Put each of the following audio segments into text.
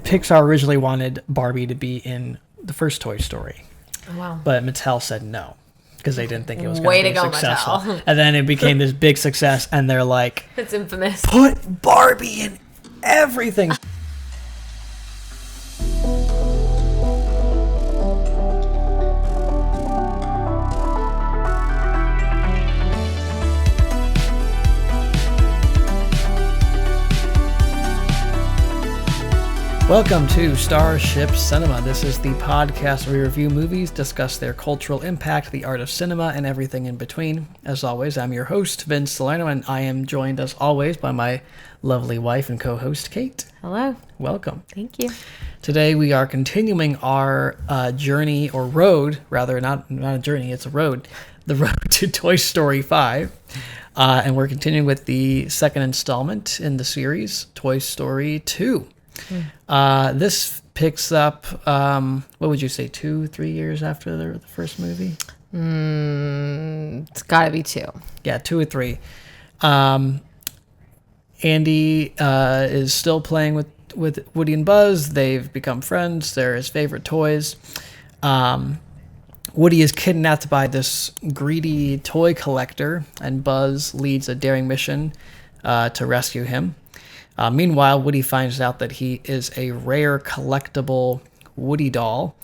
Pixar originally wanted Barbie to be in the first Toy Story. Oh, wow. But Mattel said no, because they didn't think it was going to be successful. Mattel. And then it became this big success, and they're like, it's infamous. Put Barbie in everything. Welcome to Starship Cinema. This is the podcast where we review movies, discuss their cultural impact, the art of cinema, and everything in between. As always, I'm your host, Vince Salerno, and I am joined, as always, by my lovely wife and co-host, Kate. Hello. Welcome. Thank you. Today we are continuing our journey, or road, rather, not a journey, it's a road, the road to Toy Story 5. And we're continuing with the second installment in the series, Toy Story 2. This picks up, what would you say, 2-3 years after the first movie? It's gotta be 2. Yeah, 2 or 3. Andy is still playing with Woody and Buzz. They've become friends. They're his favorite toys. Woody is kidnapped by this greedy toy collector, and Buzz leads a daring mission to rescue him. Meanwhile, Woody finds out that he is a rare collectible Woody doll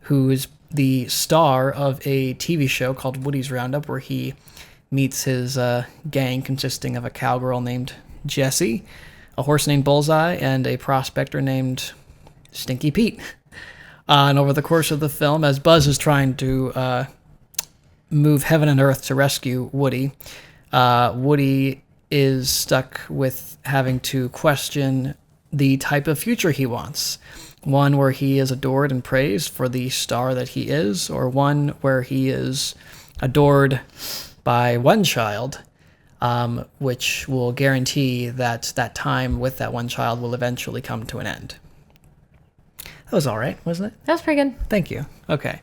who is the star of a TV show called Woody's Roundup, where he meets his gang consisting of a cowgirl named Jessie, a horse named Bullseye, and a prospector named Stinky Pete. And over the course of the film, as Buzz is trying to move heaven and earth to rescue Woody, Woody is stuck with having to question the type of future he wants. One where he is adored and praised for the star that he is, or one where he is adored by one child, which will guarantee that that time with that one child will eventually come to an end. That was all right, wasn't it? That was pretty good. Thank you. Okay.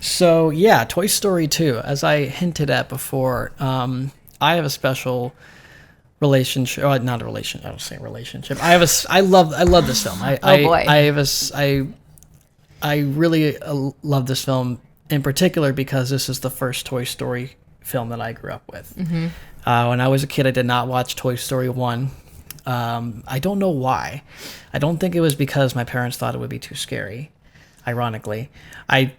So, yeah, Toy Story 2, as I hinted at before, I have a special relationship. Oh, not a relationship. I don't say relationship. I love this film. I really love this film in particular because this is the first Toy Story film that I grew up with. Mm-hmm. When I was a kid, I did not watch Toy Story 1. I don't know why. I don't think it was because my parents thought it would be too scary. Ironically, I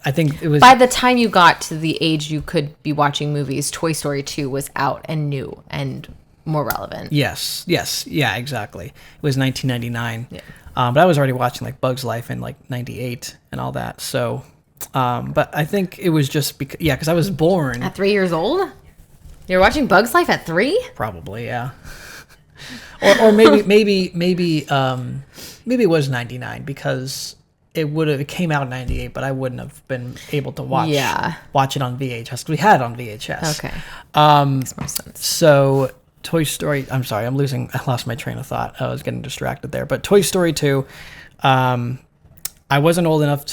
think it was... By the time you got to the age you could be watching movies, Toy Story 2 was out and new and more relevant. Yes. Yeah, exactly. It was 1999. Yeah. But I was already watching like Bug's Life in like 98 and all that. So, but I think it was just because I was born... At 3 years old? You're watching Bug's Life at 3? Probably, yeah. or maybe it was 99 because... It came out in 98, but I wouldn't have been able to watch it on VHS because we had it on VHS. Okay. Makes more sense. So Toy Story, I lost my train of thought. I was getting distracted there. But Toy Story 2, I wasn't old enough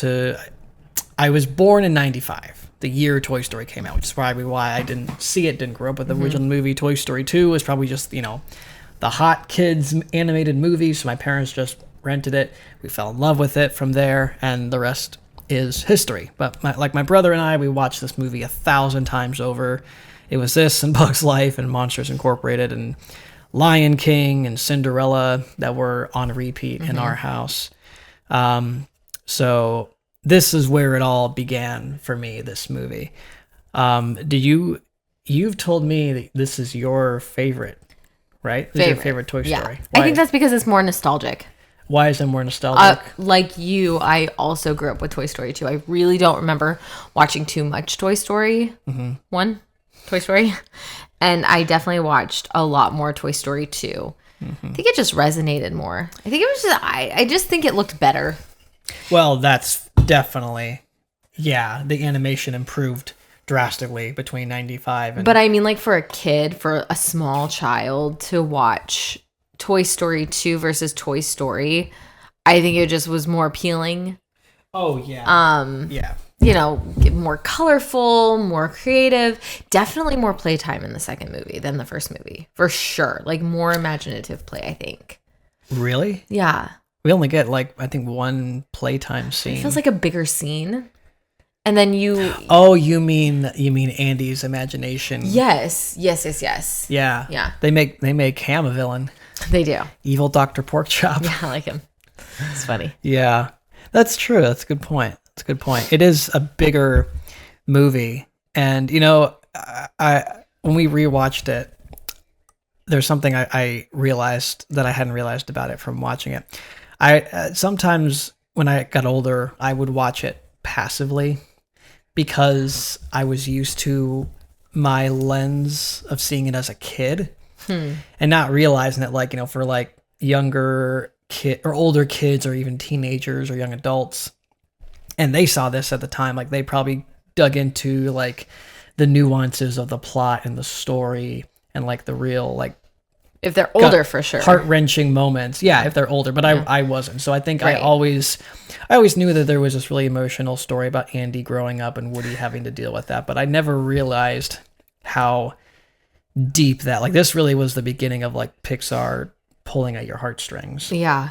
I was born in 95, the year Toy Story came out, which is probably why I didn't see it, didn't grow up with the original movie. Toy Story 2 was probably just, the hot kids animated movie, so my parents just rented it. We fell in love with it from there, and the rest is history. But my brother and I, we watched this movie 1,000 times over. It was this and Bug's Life and Monsters Incorporated and Lion King and Cinderella that were on repeat in our house. So this is where it all began for me, this movie. You've told me that this is your favorite, right? This is your favorite Toy Story. I think that's because it's more nostalgic. Why is it more nostalgic? Like you, I also grew up with Toy Story 2. I really don't remember watching too much Toy Story 1, Toy Story. And I definitely watched a lot more Toy Story 2. Mm-hmm. I think it just resonated more. I think it was just, I just think it looked better. Well, that's definitely, the animation improved drastically between 95 and... But I mean, like for a kid, for a small child to watch Toy Story 2 versus Toy Story, I think it just was more appealing. Oh, yeah. More colorful, more creative. Definitely more playtime in the second movie than the first movie. For sure. Like more imaginative play, I think. Really? Yeah. We only get like I think one playtime scene. It feels like a bigger scene. And then Oh, you mean Andy's imagination? Yes. Yeah. Yeah. They make Ham a villain. They do. Evil Dr. Porkchop. Yeah, I like him. It's funny. Yeah. That's true. That's a good point. It is a bigger movie. And I when we rewatched it, there's something I realized that I hadn't realized about it from watching it. I sometimes when I got older, I would watch it passively because I was used to my lens of seeing it as a kid and not realizing that for like younger kid or older kids or even teenagers or young adults, and they saw this at the time, like they probably dug into like the nuances of the plot and the story and like the real like if they're older for sure heart-wrenching moments. Yeah, if they're older, but I wasn't. So I think Right. I always knew that there was this really emotional story about Andy growing up and Woody having to deal with that, but I never realized how deep that like this really was the beginning of like Pixar pulling at your heartstrings. Yeah.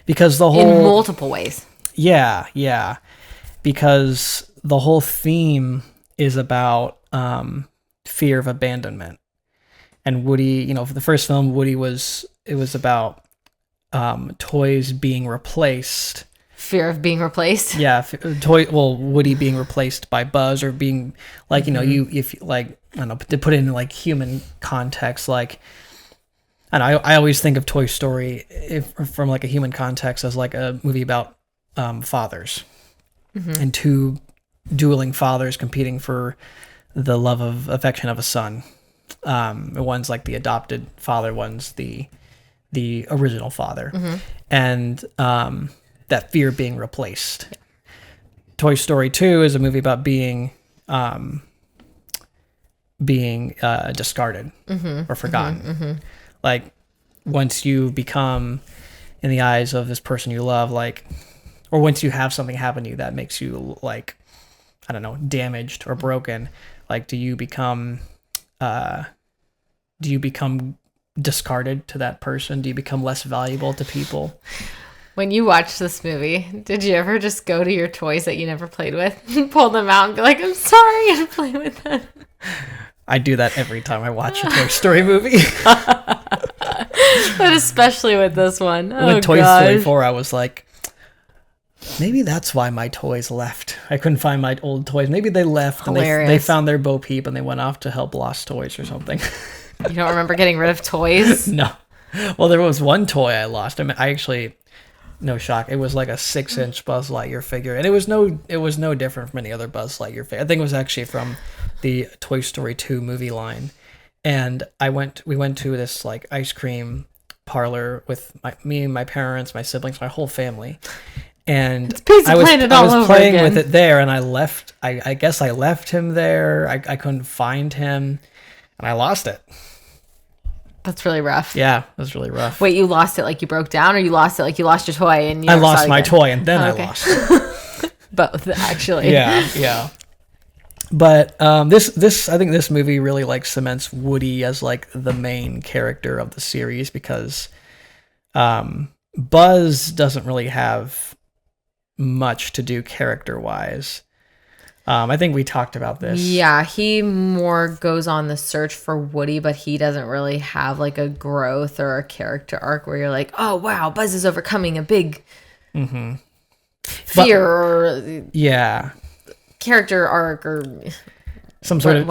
Because the whole In multiple ways. Yeah. Because the whole theme is about fear of abandonment. And Woody, for the first film, it was about toys being replaced. Fear of being replaced. Yeah, Woody being replaced by Buzz, or being like, if like I don't know, to put it in like human context, like, and I always think of Toy Story from like a human context as like a movie about fathers and two dueling fathers competing for the love of affection of a son. One's like the adopted father, one's the original father, and that fear of being replaced. Toy Story 2 is a movie about being discarded or forgotten. Like once you become in the eyes of this person you love, like, or once you have something happen to you that makes you like, I don't know, damaged or broken, like do you become discarded to that person? Do you become less valuable to people? When you watched this movie, did you ever just go to your toys that you never played with and pull them out and be like, I'm sorry, and play with them? I do that every time I watch a Toy Story movie. But especially with this one. With Toy Story 4, I was like, maybe that's why my toys left. I couldn't find my old toys. Maybe they left and they found their Bo Peep and they went off to help Lost Toys or something. You don't remember getting rid of toys? No. Well, there was one toy I lost. I mean, I actually, no shock, it was like a 6-inch Buzz Lightyear figure, and it was no different from any other Buzz Lightyear figure. I think it was actually from the Toy Story 2 movie line. And we went to this like ice cream parlor with me and my parents, my siblings, my whole family. And I was playing with it there, and I guess I left him there. I couldn't find him, and I lost it. That's really rough. Yeah, it was really rough. Wait, you lost it like you broke down, or you lost it like you lost your toy and you I lost my toy and then I lost it. Both, actually. Yeah. But this I think this movie really like cements Woody as like the main character of the series, because Buzz doesn't really have much to do character-wise. I think we talked about this. Yeah, he more goes on the search for Woody, but he doesn't really have like a growth or a character arc where you're like, oh wow, Buzz is overcoming a big fear or character arc or some sort of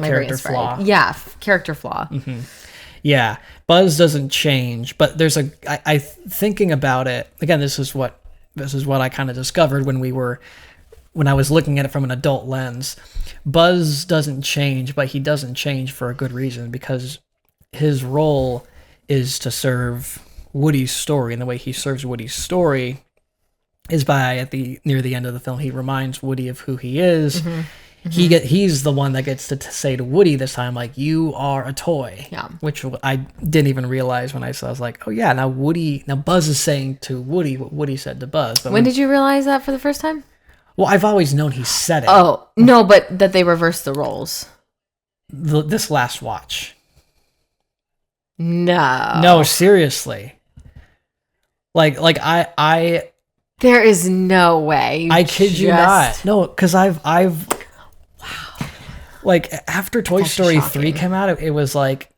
character flaw. Yeah, character flaw. Yeah, Buzz doesn't change, but there's I thinking about it again. This is what I kind of discovered when I was looking at it from an adult lens. Buzz doesn't change, but he doesn't change for a good reason, because his role is to serve Woody's story, and the way he serves Woody's story is by near the end of the film, he reminds Woody of who he is. He's the one that gets to say to Woody this time, like, you are a toy. Yeah. Which I didn't even realize when I saw. I was like, oh yeah, now Buzz is saying to Woody what Woody said to Buzz. But when did you realize that for the first time? Well, I've always known he said it. Oh, no, but that they reversed the roles. This last watch. No. No, seriously. Like I There is no way. I kid you not. No, because I've like after Toy Story 3 came out, it was like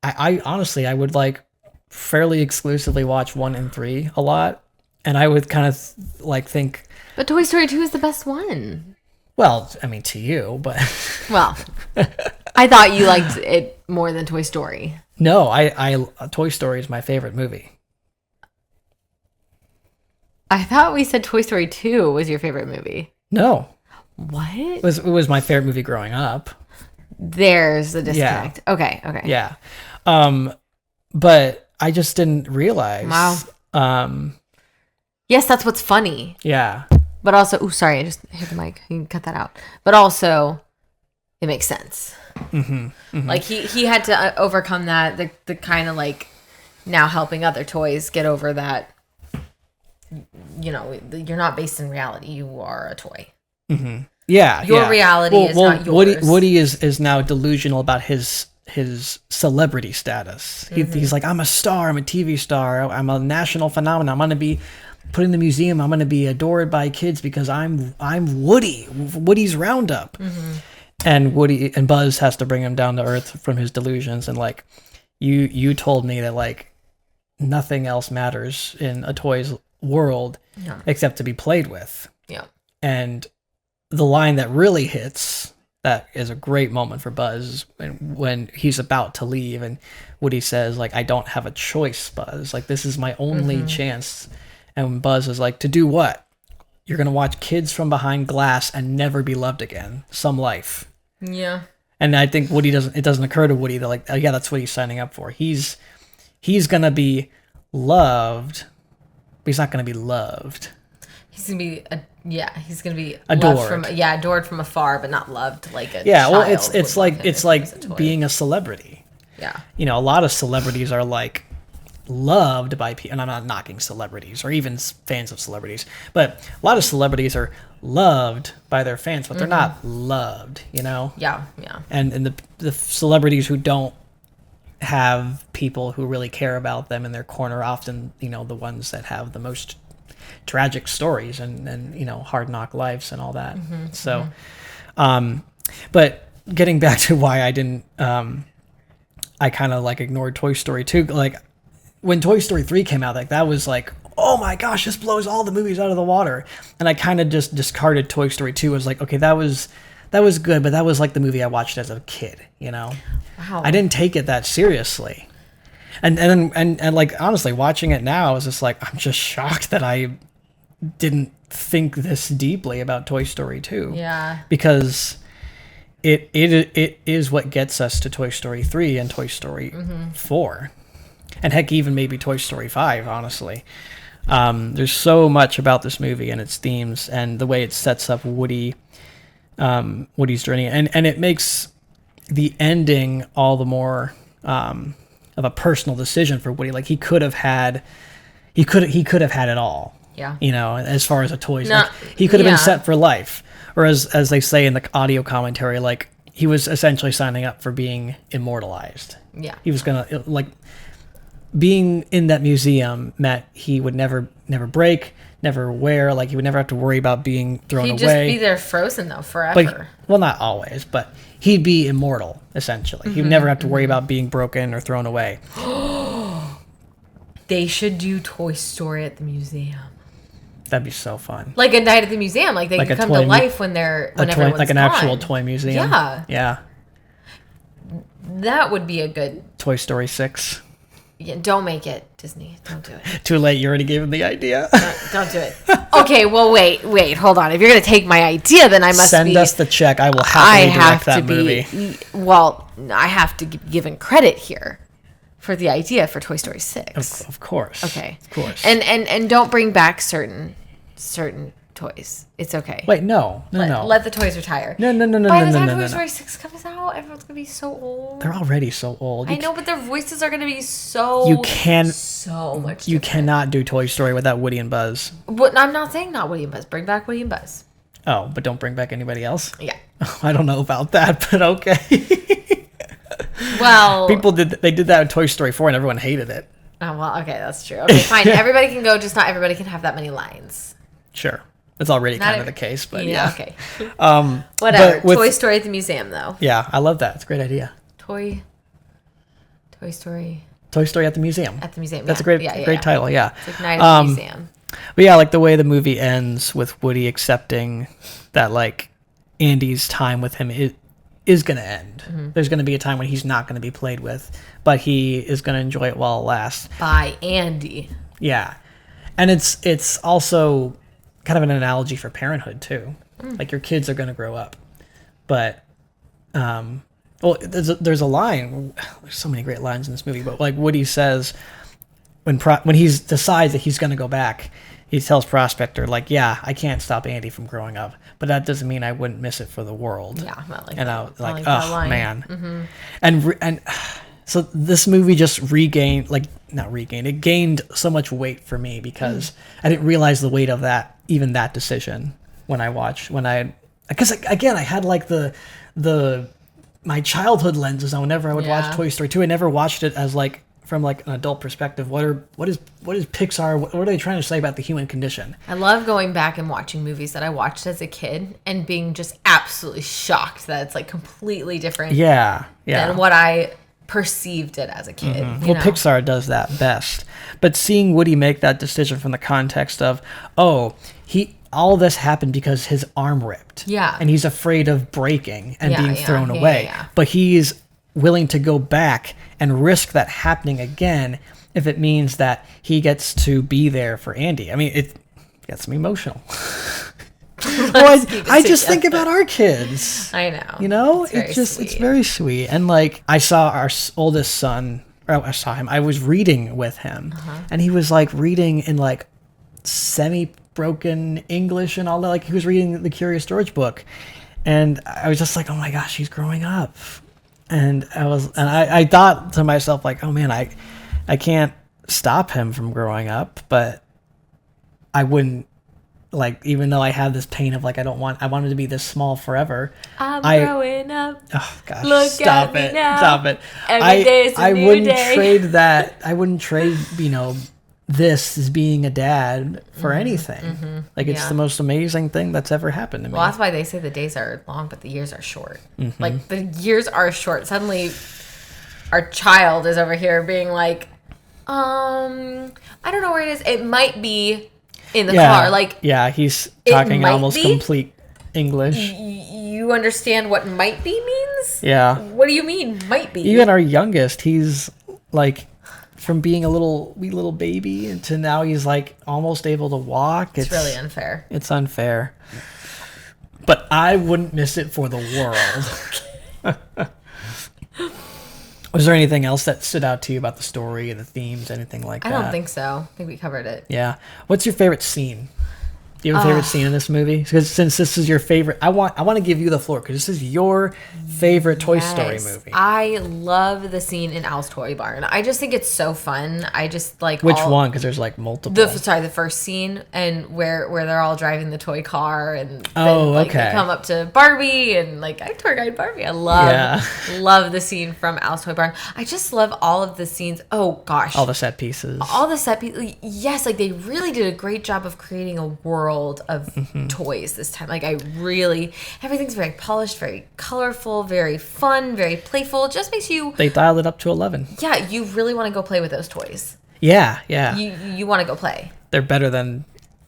I honestly I would like fairly exclusively watch 1 and 3 a lot, and I would kind of like think. But Toy Story 2 is the best one. Well, I mean to you, but well, I thought you liked it more than Toy Story. No, I Toy Story is my favorite movie. I thought we said Toy Story 2 was your favorite movie. No. What? It was my favorite movie growing up. There's the disconnect. Yeah. Okay. Yeah. But I just didn't realize. Wow. Yes, that's what's funny. Yeah. But also, sorry, I just hit the mic. You can cut that out. But also, it makes sense. Like he had to overcome that. The kind of like now helping other toys get over that. You know, you're not based in reality. You are a toy. Yeah. Your reality is not yours. Woody is now delusional about his celebrity status. He's like, I'm a star. I'm a TV star. I'm a national phenomenon. I'm going to be put in the museum. I'm going to be adored by kids because I'm Woody. Woody's Roundup. And Woody and Buzz has to bring him down to earth from his delusions. And like, you told me that like nothing else matters in a toy's world except to be played with. Yeah. And the line that really hits, that is a great moment for Buzz when he's about to leave and Woody says like, I don't have a choice, Buzz. Like, this is my only chance. And Buzz is like, to do what? You're going to watch kids from behind glass and never be loved again. Some life. Yeah. And I think it doesn't occur to Woody that like, oh, yeah, that's what he's signing up for. He's going to be loved, but he's not going to be loved. He's going to be, he's going to be adored. Adored from afar, but not loved like a child. Well, it's like being a celebrity. Yeah. You know, a lot of celebrities are like loved by people, and I'm not knocking celebrities or even fans of celebrities, but a lot of celebrities are loved by their fans, but they're not loved, you know? Yeah. And the celebrities who don't have people who really care about them in their corner, often, you know, the ones that have the most tragic stories and you know, hard knock lives and all that. So, but getting back to why I didn't, I kind of like ignored Toy Story 2. Like when Toy Story 3 came out, like that was like, oh my gosh, this blows all the movies out of the water. And I kind of just discarded Toy Story 2 as like, okay, that was good, but that was like the movie I watched as a kid, you know? Wow. I didn't take it that seriously. And like honestly, watching it now is just like, I'm just shocked that I didn't think this deeply about Toy Story 2. Yeah. Because it is what gets us to Toy Story 3 and Toy Story 4. And heck, even maybe Toy Story 5, honestly. There's so much about this movie and its themes and the way it sets up Woody's journey. And it makes the ending all the more of a personal decision for Woody. Like he could have had it all. Yeah. You know, as far as a toy, like, he could have been set for life. Or as they say in the audio commentary, like he was essentially signing up for being immortalized. Yeah. He was gonna like being in that museum meant he would never break, never wear, like he would never have to worry about being thrown away. He'd just be there frozen though forever. Well, not always, but he'd be immortal essentially. He'd never have to worry about being broken or thrown away. They should do Toy Story at the museum. That'd be so fun. Like a night at the museum, like they can come to life when everyone's like an gone. actual toy museum. Yeah. That would be a good Toy Story 6. Yeah, don't make it, Disney. Don't do it. Too late. You already gave him the idea. Don't do it. Okay, well, wait. Hold on. If you're going to take my idea, then I must send us the check. I will happily direct that movie. Well, I have to be given credit here for the idea for Toy Story 6. Of course. Okay. Of course. And don't bring back certain toys. It's okay. Wait, no. Let the toys retire. No. By the time Toy Story 6 comes out, everyone's going to be so old. They're already so old. I know, but their voices are going to be so so much different. You cannot do Toy Story without Woody and Buzz. But I'm not saying not Woody and Buzz. Bring back Woody and Buzz. Oh, but don't bring back anybody else? Yeah. I don't know about that, but okay. Well, they did that in Toy Story 4 and everyone hated it. Oh, well, okay, that's true. Okay, fine. Everybody can go, just not everybody can have that many lines. Sure. That's already Not kind of the case, but yeah. Okay. Whatever. With, Toy Story at the museum, though. yeah, I love that. It's a great idea. Toy Story Toy Story at the museum. at the museum. That's yeah. a great title, yeah. It's like Night at the Museum. But yeah, like the way the movie ends with Woody accepting that like Andy's time with him is going to end. Mm-hmm. There's going to be a time when he's not going to be played with, but he is going to enjoy it while it lasts. By Andy. Yeah. And it's also kind of an analogy for parenthood too. Like your kids are going to grow up. But well, there's a line. There's so many great lines in this movie, but like Woody says when he decides that he's going to go back, he tells Prospector like, "Yeah, I can't stop Andy from growing up, but that doesn't mean I wouldn't miss it for the world." Yeah, not like and that. I like, that oh line. man, Mm-hmm. and so this movie just it gained so much weight for me because I didn't realize the weight of that decision because again I had like the my childhood lenses on whenever I would watch Toy Story 2. I never watched it as like from like an adult perspective. What is Pixar? What are they trying to say about the human condition? I love going back and watching movies that I watched as a kid and being just absolutely shocked that it's like completely different than what I perceived it as a kid. Well, Pixar does that best. But seeing Woody make that decision from the context of, all this happened because his arm ripped. Yeah. And he's afraid of breaking and being thrown Yeah, away. yeah. But he's willing to go back and risk that happening again if it means that he gets to be there for Andy. I mean, it gets me emotional. Well, I just think about our kids. I know. You know, it's very sweet. And like, I saw our oldest son, I was reading with him, and he was like reading in like semi-broken English and all that. Like, he was reading the Curious George book, and I was just like, oh my gosh, he's growing up. And I thought to myself, like, oh man, I can't stop him from growing up, but I wouldn't, like, even though I have this pain of like, I want him to be this small forever. I'm growing up. Oh gosh, Look stop at me it. now. Stop it. Every day is a new day. Trade that. I wouldn't trade, this as being a dad for anything. Like, it's the most amazing thing that's ever happened to me. Well, that's why they say the days are long, but the years are short. Like, the years are short. Suddenly, our child is over here being like, I don't know where it is. It might be in the car. Like, he's talking almost complete English. You understand what might be means? Yeah. What do you mean, might be? Even our youngest, he's like, from being a wee little baby to now he's like almost able to walk. It's really unfair. It's unfair. But I wouldn't miss it for the world. Was there anything else that stood out to you about the story and the themes, anything like that? I don't think so. I think we covered it. Yeah. What's your favorite scene? Do you have a favorite scene in this movie? Because since this is your favorite, I want to give you the floor because this is your favorite Toy Story movie. I love the scene in Al's Toy Barn. I just think it's so fun. I just like which one? Because there's like multiple. The first scene and where they're all driving the toy car and then, they come up to Barbie and like I tour guide Barbie. I love the scene from Al's Toy Barn. I just love all of the scenes. Oh gosh, all the set pieces. Yes, like they really did a great job of creating a world of toys this time. Like everything's very polished, very colorful, very fun, very playful. It just makes you... They dialed it up to 11. Yeah, you really want to go play with those toys. Yeah. You want to go play. They're better than...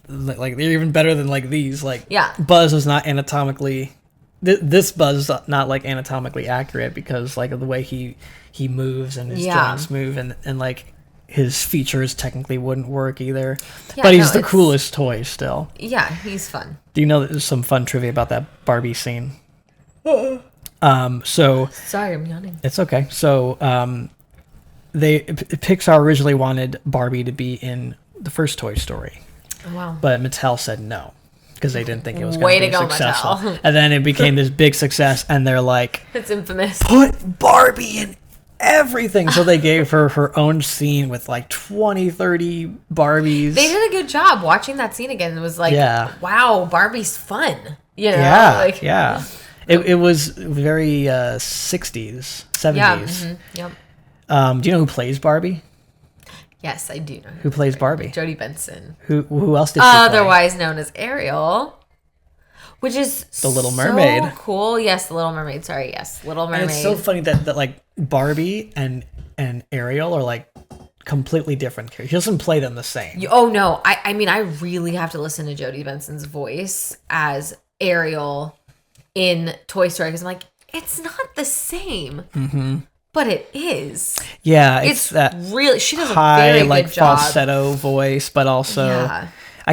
Like, they're even better than, like, these. Like, yeah. Buzz is not anatomically... This Buzz is not, like, anatomically accurate because, like, of the way he moves and his joints move and, like... His features technically wouldn't work either. Yeah, but he's the coolest toy still. Yeah, he's fun. Do you know that there's some fun trivia about that Barbie scene? So sorry, I'm yawning. It's okay. So Pixar originally wanted Barbie to be in the first Toy Story. Oh, wow. But Mattel said no. Because they didn't think it was going to be successful. Mattel. And then it became this big success and they're like, it's infamous. Put Barbie in everything. So they gave her own scene with like 20-30 Barbies. They did a good job. Watching that scene again, it was like, wow, Barbie's fun. You know? It was very 60s, 70s. Yeah. Mm-hmm. Yep. Do you know who plays Barbie? Yes, I do know. Who plays Barbie? Jodie Benson. Who else did she play? Otherwise known as Ariel, which is The Little Mermaid. So cool. Yes, The Little Mermaid. Sorry, yes, Little Mermaid. And it's so funny that like Barbie and Ariel are like completely different characters. She doesn't play them the same. Oh no, I mean I really have to listen to Jodie Benson's voice as Ariel in Toy Story because I'm like, it's not the same. Mm-hmm. But it is. Yeah, it's that really. She does high, a very like good job. falsetto voice, but also,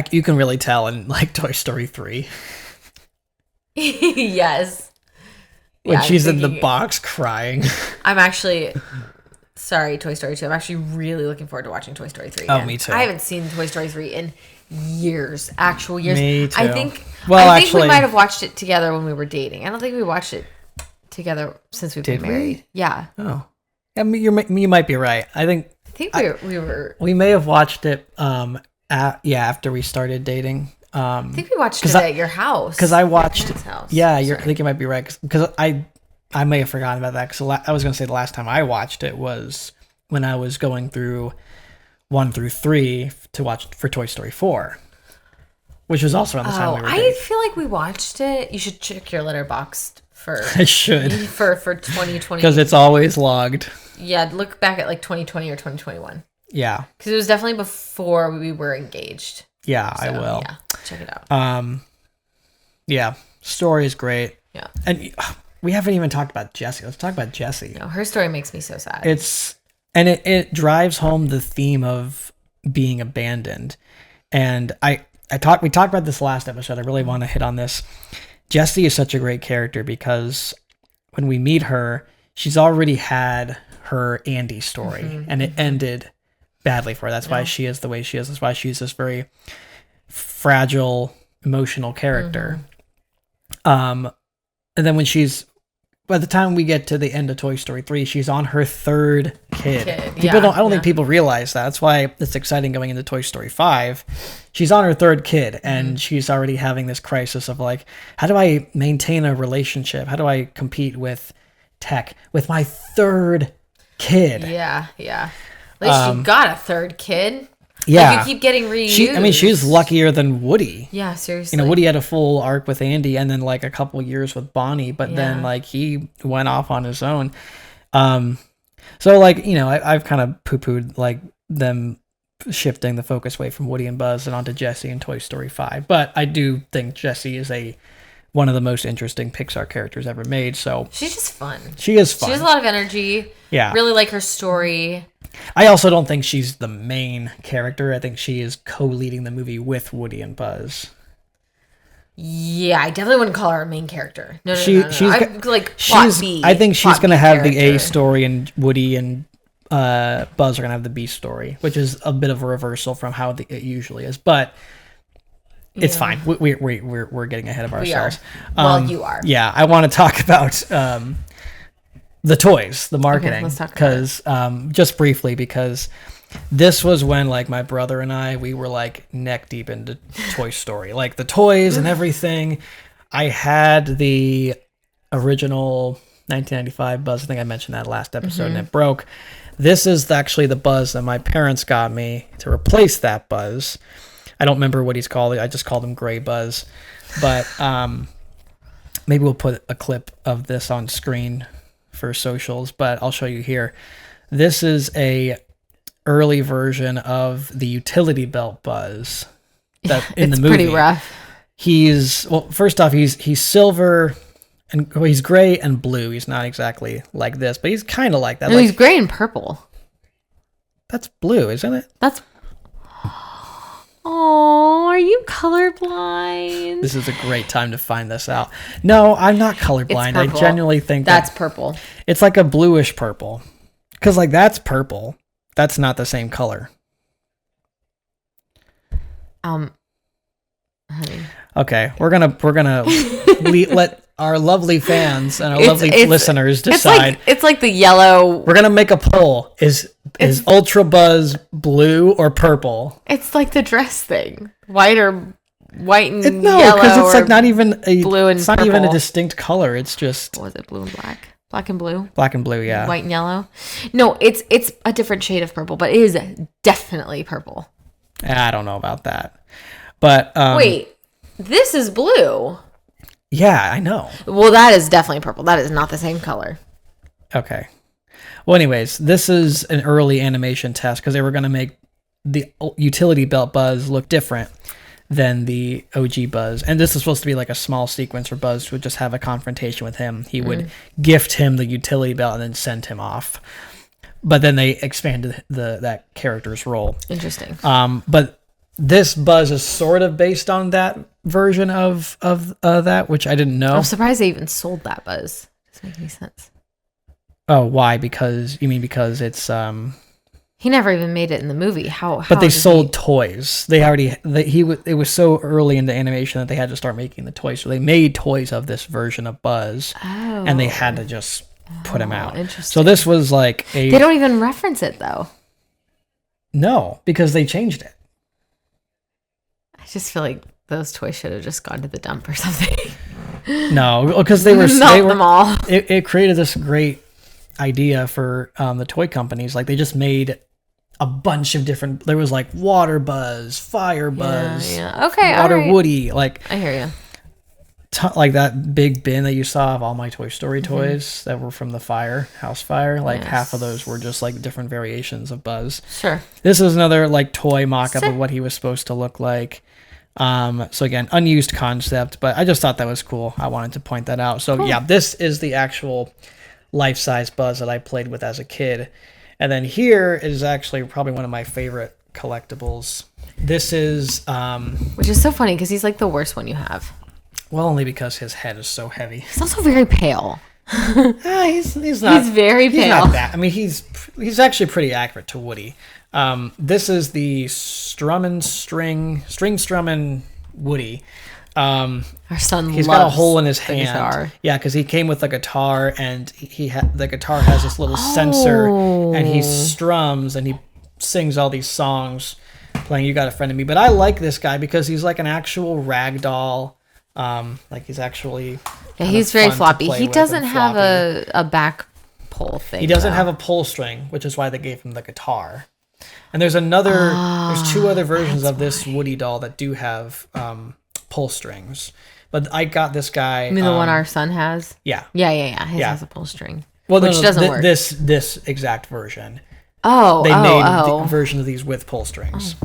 you can really tell in like Toy Story 3 yes, when she's in the box crying. I'm actually sorry, Toy Story 2. I'm actually really looking forward to watching Toy Story 3. Oh, me too. I haven't seen Toy Story 3 in years, actual years. Me too. I think actually, we might have watched it together when we were dating. I don't think we watched it together since we've been married. Yeah. Oh. I mean, you might be right. I think we may have watched it after we started dating. I think we watched it at your house. Because I watched it. Yeah, I think you might be right. Because I may have forgotten about that. Because I was going to say the last time I watched it was when I was going through 1 through 3 to watch for Toy Story 4. Which was also around the time we were dating. I feel like we watched it. You should check your letterboxd for I should for 2020 because it's always logged. Yeah, look back at like 2020 or 2021. Yeah, because it was definitely before we were engaged. Yeah, so, I will. Yeah, check it out. Yeah, story is great. Yeah, and we haven't even talked about Jessie. Let's talk about Jessie. No, her story makes me so sad. It drives home the theme of being abandoned, and we talked about this last episode. I really want to hit on this. Jessie is such a great character because when we meet her, she's already had her Andy story, and it ended badly for her. That's why she is the way she is. That's why she's this very fragile, emotional character. And then by the time we get to the end of Toy Story 3, she's on her 3rd kid. I don't think people realize that. That's why it's exciting going into Toy Story 5. She's on her 3rd kid, and she's already having this crisis of like, how do I maintain a relationship? How do I compete with tech with my 3rd kid? Yeah. At least you got a 3rd kid. Yeah. Like you keep getting reused. She's luckier than Woody. Yeah, seriously. Woody had a full arc with Andy and then like a couple years with Bonnie, but then like he went off on his own. So like, I've kind of poo-pooed like them shifting the focus away from Woody and Buzz and onto Jessie in Toy Story 5. But I do think Jessie is one of the most interesting Pixar characters ever made. So she's just fun. She is fun. She has a lot of energy. Yeah. Really like her story. I also don't think she's the main character. I think she is co-leading the movie with Woody and Buzz. Yeah, I definitely wouldn't call her a main character. No. I think she's going to have the A story, and Woody and Buzz are going to have the B story, which is a bit of a reversal from how it usually is. But it's fine. We're getting ahead of ourselves. Well, you are. Yeah, I want to talk about the toys, the marketing, because just briefly, because this was when like my brother and we were like neck deep into Toy Story, like the toys and everything. I had the original 1995 Buzz. I think I mentioned that last episode, and it broke. This is actually the Buzz that my parents got me to replace that Buzz. I don't remember what he's called. I just called him Gray Buzz, but maybe we'll put a clip of this on screen for socials, but I'll show you here. This is a early version of the utility belt Buzz that in the movie. It's pretty rough. First off, he's silver and he's gray and blue. He's not exactly like this, but he's kind of like that. No, he's gray and purple. That's blue, isn't it? That's. Oh, are you colorblind? This is a great time to find this out. No, I'm not colorblind. I genuinely think that's purple. It's like a bluish purple. Because like that's purple. That's not the same color. Honey. Okay, we're gonna let our lovely fans and our lovely listeners decide. It's like the yellow. We're gonna make a poll. Is Ultra Buzz blue or purple? It's like the dress thing, white and yellow. No, because it's like not even blue and it's not purple. even a distinct color. It's just. What was it, blue and black? Black and blue. Black and blue, yeah. White and yellow. No, it's a different shade of purple, but it is definitely purple. I don't know about that. But wait, this is blue. Yeah, I know. Well, that is definitely purple. That is not the same color. Okay. Well, anyways, this is an early animation test because they were going to make the utility belt Buzz look different than the OG Buzz. And this is supposed to be like a small sequence where Buzz would just have a confrontation with him. He would gift him the utility belt and then send him off. But then they expanded that character's role. Interesting. But this Buzz is sort of based on that version of that, which I didn't know. I'm surprised they even sold that Buzz. Doesn't make any sense. Oh, why? Because it's he never even made it in the movie. How? But they sold toys. It was so early into animation that they had to start making the toys. So they made toys of this version of Buzz, and they had to just put him out. Interesting. So this was like They don't even reference it though. No, because they changed it. I just feel like those toys should have just gone to the dump or something. No, because they were them all. It created this great idea for the toy companies. Like they just made a bunch of different. There was like Water Buzz, Fire Buzz, Okay, Water right. Woody. Like I hear you. Like that big bin that you saw of all my Toy Story toys that were from the house fire. Like half of those were just like different variations of Buzz. Sure. This is another like toy mock-up of what he was supposed to look like. So again, unused concept, but I just thought that was cool. I wanted to point that out. So yeah, this is the actual life-size Buzz that I played with as a kid. And then here is actually probably one of my favorite collectibles. This is which is so funny because he's like the worst one you have. Well, only because his head is so heavy. He's also very pale. He's not. He's very pale. He's not that. I mean, he's actually pretty accurate to Woody. This is the Strummin string Strummin Woody. Our son He's loves got a hole in his hand. Guitar. Yeah, because he came with a guitar, and the guitar has this little sensor, and he strums and he sings all these songs, playing "You Got a Friend in Me." But I like this guy because he's like an actual rag doll. Like he's actually he's very floppy. He doesn't have a back pull thing. He doesn't have a pull string, which is why they gave him the guitar. And there's two other versions of this Woody doll that do have pull strings. But I got this guy. You mean the one our son has? Yeah. Yeah. His has a pull string. Well, which doesn't work. This exact version. They made a version of these with pull strings.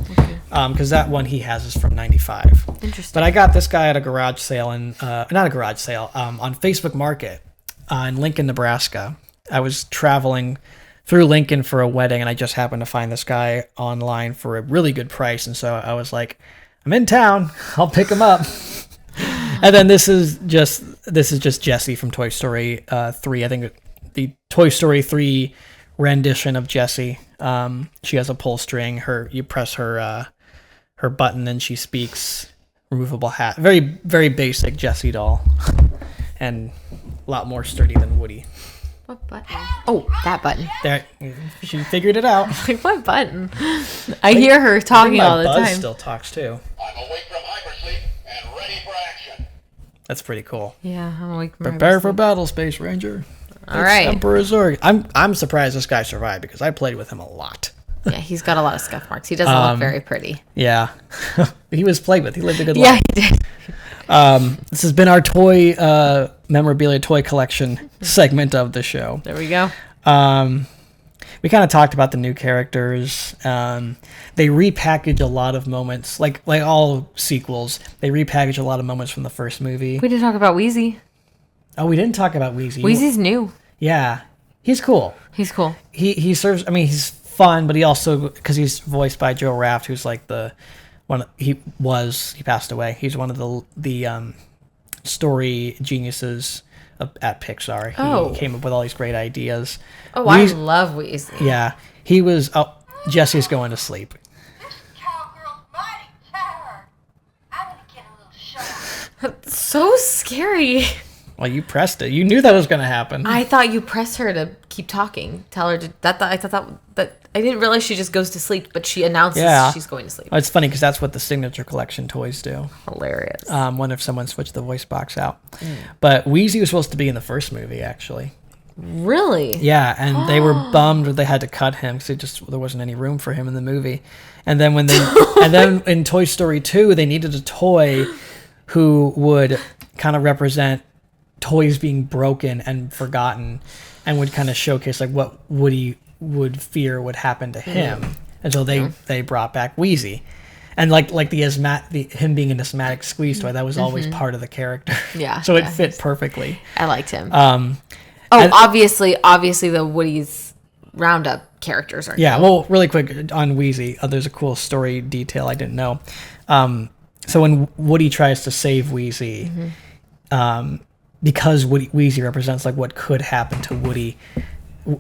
Because that one he has is from 95. Interesting. But I got this guy at a garage sale, on Facebook Market in Lincoln, Nebraska. I was traveling through Lincoln for a wedding, and I just happened to find this guy online for a really good price. And so I was like, I'm in town. I'll pick him up. And then this is just Jessie from Toy Story 3. I think the Toy Story 3 rendition of Jessie. She has a pull string. You press her button and she speaks. Removable hat. Very, very basic Jessie doll. And a lot more sturdy than Woody. What button? Oh, that button. There, she figured it out. Like, what button? I hear her talking all the time. Buzz still talks too. I'm awake from hypersleep and ready for action. That's pretty cool. Yeah, I'm awake from Prepare for battle, Space Ranger. All right. Emperor Zurg. I'm surprised this guy survived because I played with him a lot. Yeah, he's got a lot of scuff marks. He doesn't look very pretty. Yeah. He was played with. He lived a good Yeah, life. he did. This has been our toy memorabilia toy collection segment of the show. There we go. We kind of talked about the new characters. They repackage a lot of moments, like all sequels. They repackage a lot of moments from the first movie. We didn't talk about Wheezy. Oh, we didn't talk about Wheezy. Wheezy's new. Yeah, he's cool. He's cool. He serves. I mean, he's fun, but he also, because he's voiced by Joe Raft, who's like the one. He passed away. He's one of the story geniuses at Pixar. He came up with all these great ideas. Oh, I love Wheezy. Yeah, he was. Oh, Jessie's going to sleep. This cowgirl's mighty terror. I'm gonna get a little shot. That's so scary. Well, you pressed it. You knew that was going to happen. I thought you pressed her to keep talking. Tell her to. I thought that I didn't realize she just goes to sleep, but she announces she's going to sleep. Well, it's funny because that's what the Signature Collection toys do. Hilarious. Wonder if someone switched the voice box out. But Wheezy was supposed to be in the first movie, actually. Really? Yeah, and they were bummed that they had to cut him because there wasn't any room for him in the movie. And then then in Toy Story 2, they needed a toy who would kind of represent toys being broken and forgotten, and would kind of showcase like what Woody would fear would happen to him. And so they brought back Wheezy. And like him being an asthmatic squeeze toy, that was always part of the character. Yeah. So it fit perfectly. I liked him. Obviously the Woody's Roundup characters are. Yeah. Well, really quick on Wheezy, there's a cool story detail I didn't know. So when Woody tries to save Wheezy, because Wheezy represents like what could happen to Woody,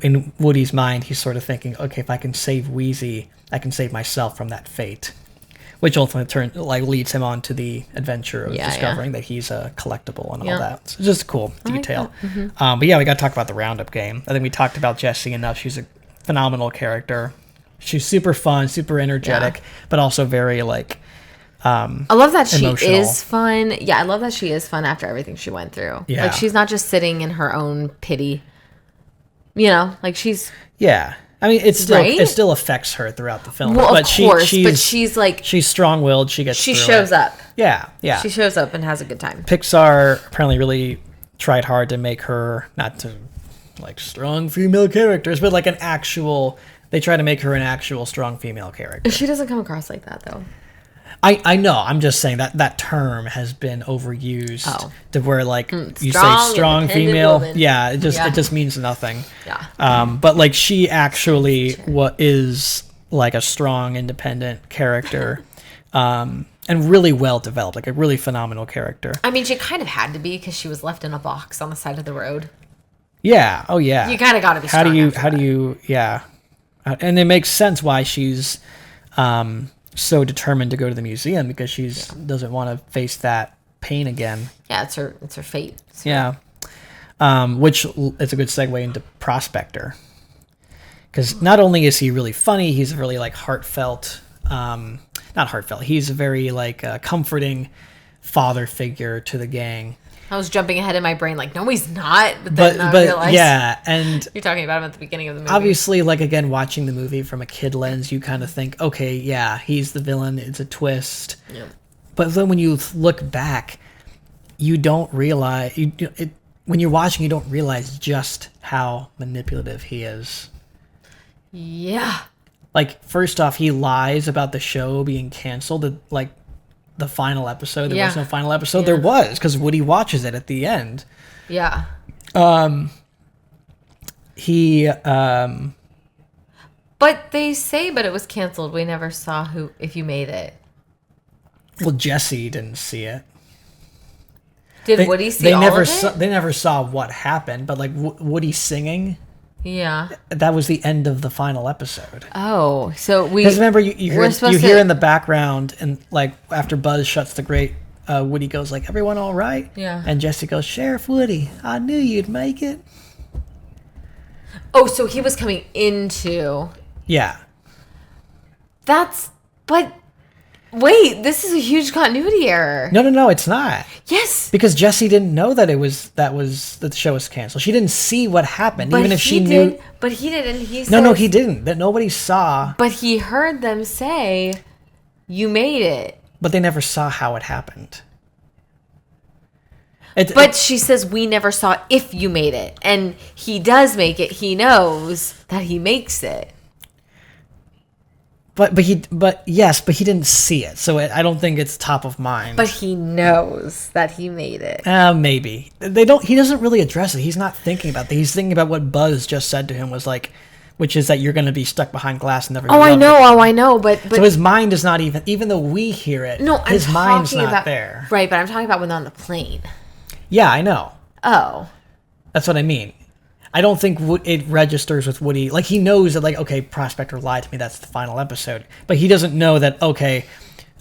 in Woody's mind, he's sort of thinking, okay, if I can save Wheezy, I can save myself from that fate. Which ultimately leads him on to the adventure of discovering that he's a collectible and all that. So just a cool detail. But yeah, we got to talk about the Roundup game. I think we talked about Jessie enough. She's a phenomenal character. She's super fun, super energetic, but also very like I love that emotional. she is fun. Yeah, I love that she is fun after everything she went through. Yeah. Like she's not just sitting in her own pity. You know, like she's I mean, it still affects her throughout the film. Well, but of course, but she's like... She's strong-willed. She shows up. Yeah. She shows up and has a good time. Pixar apparently really tried hard to make her, not to, like, strong female characters, but like an actual... They try to make her an actual strong female character. She doesn't come across like that, though. I know. I'm just saying that term has been overused to where like you say strong female. Woman. Yeah, it just means nothing. Yeah. But like she actually is like a strong, independent character, and really well developed, like a really phenomenal character. I mean, she kind of had to be because she was left in a box on the side of the road. Yeah. Oh yeah. You kind of got to be. How do you? Yeah. And it makes sense why she's so determined to go to the museum, because she doesn't want to face that pain again. Yeah, it's her fate. So. Yeah. Which it's a good segue into Prospector, because not only is he really funny, he's really like heartfelt. Not heartfelt. He's a very like comforting father figure to the gang. I was jumping ahead in my brain like, no, he's not. But then I realized, yeah, and you're talking about him at the beginning of the movie. Obviously, like again, watching the movie from a kid lens, you kind of think, okay, yeah, he's the villain. It's a twist. Yep. But then when you look back, you don't realize when you're watching, you don't realize just how manipulative he is. Yeah. Like, first off, he lies about the show being canceled. Like, the final episode. There was no final episode. Yeah. There was, because Woody watches it at the end. Yeah. But they say, but it was canceled. We never saw if you made it. Well, Jessie didn't see it. Did Woody see all of it? They never saw what happened, but like Woody singing. Yeah. That was the end of the final episode. Oh, so because remember you hear in the background, and like after Buzz shuts the grate, Woody goes like, "Everyone all right?" Yeah. And Jessie goes, "Sheriff Woody, I knew you'd make it." Oh, so he was coming into. Yeah. But wait, this is a huge continuity error. No, it's not. Yes. Because Jessie didn't know that that the show was canceled. She didn't see what happened, but even if she knew. But he did, and he said. No, he didn't. That nobody saw. But he heard them say, "You made it." But they never saw how it happened. But she says, "We never saw if you made it," and he does make it. He knows that he makes it. But he didn't see it, so I don't think it's top of mind. But he knows that he made it. Maybe they don't. He doesn't really address it. He's not thinking about that. He's thinking about what Buzz just said to him was like, which is that you're going to be stuck behind glass and never. I know. But so his mind is not even though we hear it. No, his mind's not there. Right, but I'm talking about when they're on the plane. Yeah, I know. Oh, that's what I mean. I don't think it registers with Woody. Like, he knows that, like, okay, Prospector lied to me. That's the final episode. But he doesn't know that, okay,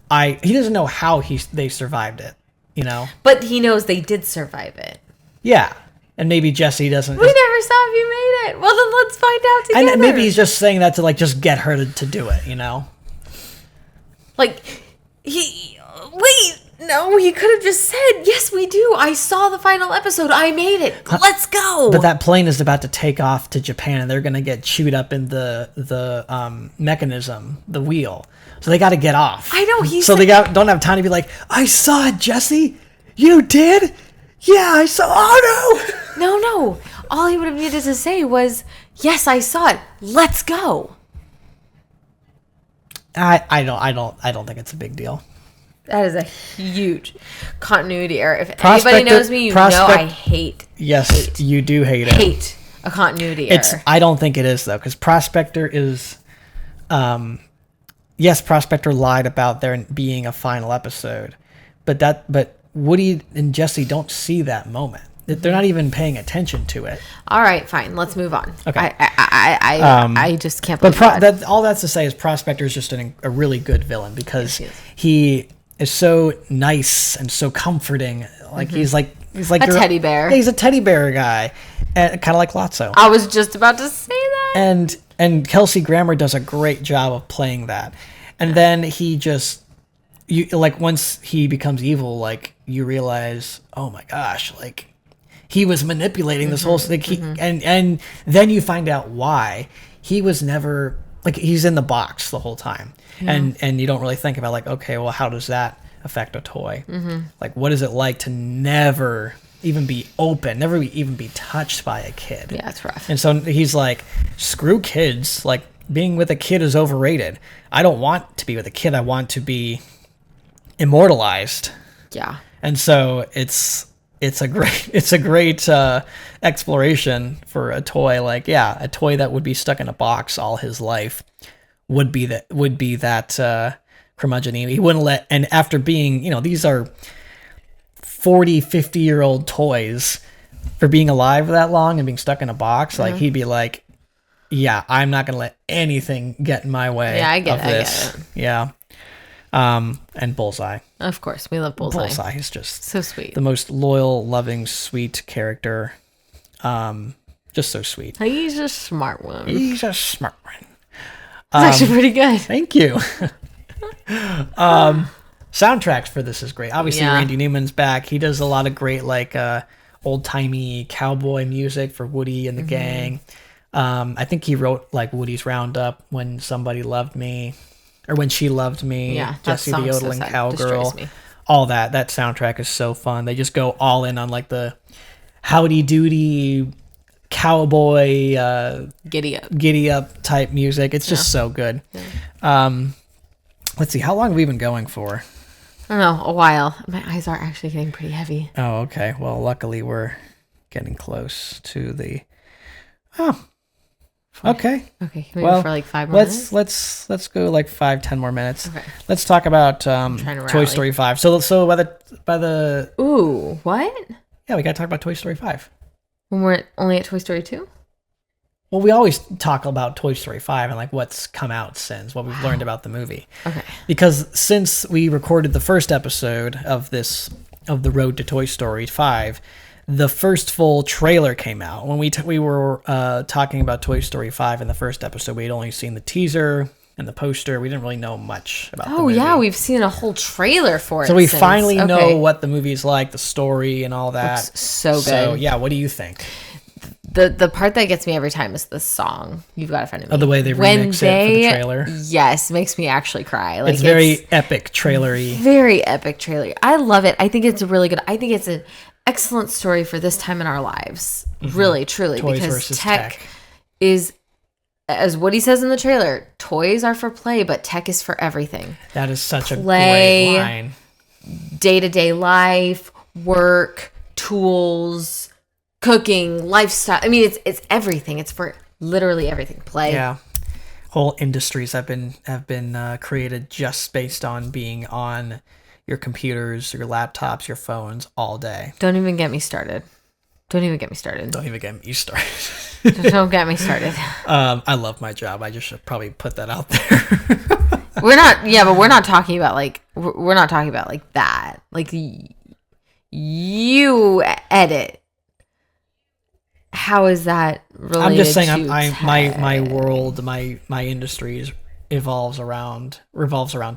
he doesn't know how they survived it, you know? But he knows they did survive it. Yeah. And maybe Jessie doesn't. We never saw if you made it. Well, then let's find out together. And maybe he's just saying that to, like, just get her to do it, you know? Like, wait, No, he could have just said, yes, we do. I saw the final episode. I made it. Let's go. But that plane is about to take off to Japan, and they're going to get chewed up in the mechanism, the wheel. So they got to get off. I know. Don't have time to be like, I saw it, Jessie. You did? Yeah, I saw. Oh no. No. All he would have needed to say was, yes, I saw it. Let's go. I don't think it's a big deal. That is a huge continuity error. If anybody knows me, you know I hate. Yes, you do hate it. Hate a continuity error. I don't think it is though, because Prospector is, yes, Prospector lied about there being a final episode, but Woody and Jessie don't see that moment. They're not even paying attention to it. All right, fine. Let's move on. Okay. I just can't believe that. All that's to say is Prospector is just a really good villain because he is so nice and so comforting. Like he's like a teddy bear. Yeah, he's a teddy bear guy, kind of like Lotso. I was just about to say that. And Kelsey Grammer does a great job of playing that. And then he just once he becomes evil, like you realize, oh my gosh, like he was manipulating this whole thing. And then you find out why he was never like he's in the box the whole time. And you don't really think about like, okay, well, how does that affect a toy? Like, what is it like to never even be open, never even be touched by a kid? Yeah, it's rough. And so he's like, screw kids. Like, being with a kid is overrated. I don't want to be with a kid. I want to be immortalized. Yeah. And so it's a great exploration for a toy. Like, yeah, a toy that would be stuck in a box all his life would be that curmudgeon. He wouldn't let, and after being, these are 40, 50-year-old toys, for being alive that long and being stuck in a box, like he'd be like, yeah, I'm not going to let anything get in my way. Yeah, I get this. it. Yeah. And Bullseye. Of course, we love Bullseye. Bullseye is just so sweet. The most loyal, loving, sweet character. Just so sweet. He's a smart one. He's a smart one. It's actually pretty good. Thank you. Soundtracks for this is great. Obviously, Randy Newman's back. He does a lot of great, like, old-timey cowboy music for Woody and the gang. I think he wrote, like, Woody's Roundup, When Somebody Loved Me, or When She Loved Me, yeah, Jessie the Yodeling Cowgirl. All that soundtrack is so fun. They just go all in on, like, the howdy-doody cowboy giddy up type music. It's just so good. Let's see, how long have we been going for? I don't know, a while. My eyes are actually getting pretty heavy. Oh, okay. Well, luckily we're getting close to the okay. Can we go for like 5 more minutes? Let's go like 5-10 more minutes. Okay. Let's talk about Toy Story 5. So by the ooh, what? Yeah, we gotta talk about Toy Story 5. When we're only at Toy Story 2? Well, we always talk about Toy Story 5 and like what's come out since, what we've learned about the movie. Okay. Because since we recorded the first episode of the Road to Toy Story 5, the first full trailer came out. When we were talking about Toy Story 5 in the first episode, we had only seen the teaser and the poster. We didn't really know much about the movie. Oh yeah, we've seen a whole trailer for it. So we finally know what the movie's like, the story and all that. Looks so good. So yeah, what do you think? The part that gets me every time is the song "You've Got to Find Me." Oh, the way they remix it for the trailer. Yes, makes me actually cry. Like, it's very epic trailery. Very epic trailer. I love it. I think it's really good. I think it's an excellent story for this time in our lives. Really, truly, Toys because versus tech is, as Woody says in the trailer, toys are for play, but tech is for everything. That is such a great line. Day-to-day life, work, tools, cooking, lifestyle. I mean, it's everything. It's for literally everything. Play. Yeah. Whole industries have been created just based on being on your computers, your laptops, your phones all day. Don't even get me started. Don't even get me started. Don't Don't get me started. I love my job. I just should probably put that out there. But we're not talking about like that. Like you edit. How is that related? I'm just saying, my world, my industries revolves around